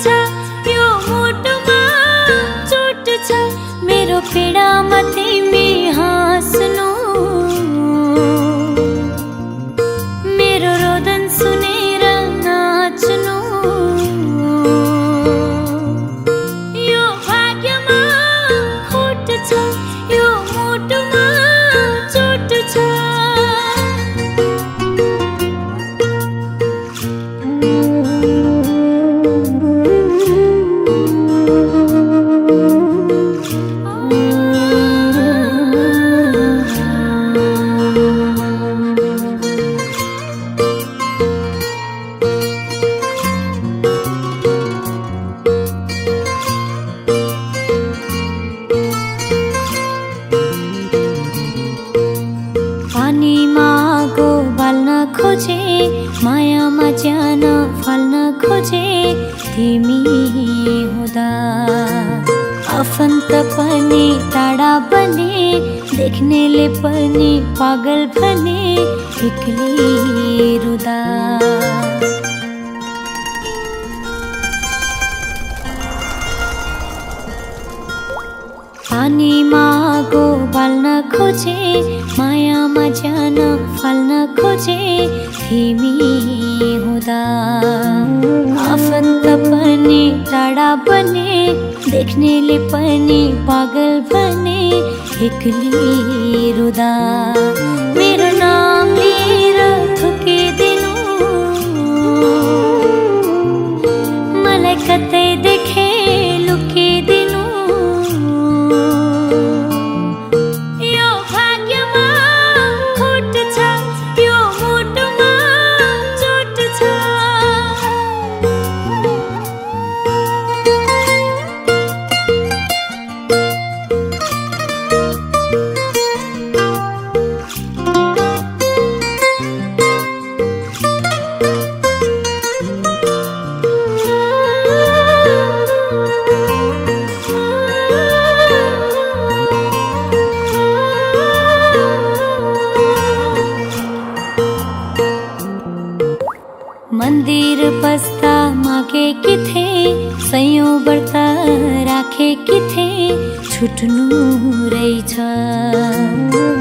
छ यो मुटुमा चोट छ मेरो पीडामा तिमी हाँस्नु मेरो रोदन सुनेर नाच्नु यो भाग्यमा खोट छ यो मुटुमा चोट छ खोजे मायामा ज्यान फल्न खोजे तिमी हुँदा आफन्त पनि टाढा बने देख्नेले पनि पागल भने एक्लै रुदा पानीमा आगो बाल्न खोजे मायामा ज्यान फाल्न खोजे तिमी हुँदा आफन्त पनि टाढा बने देख्नेले पनि पागल भने एक्लै रुदा मेरो नाम लिएर थुकिदिनु मलाई कतै देखे लुकिदिनु मन्दिर बस्दा मागे कि थिए सयौं व्रत राखे कि थिए छुट्नु रहेछ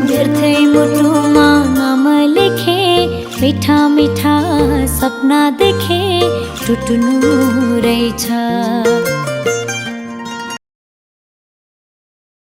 व्यर्थै मुटुमा नाम लेखे मिठा मिठा सपना देखे टुट्नु रहेछ।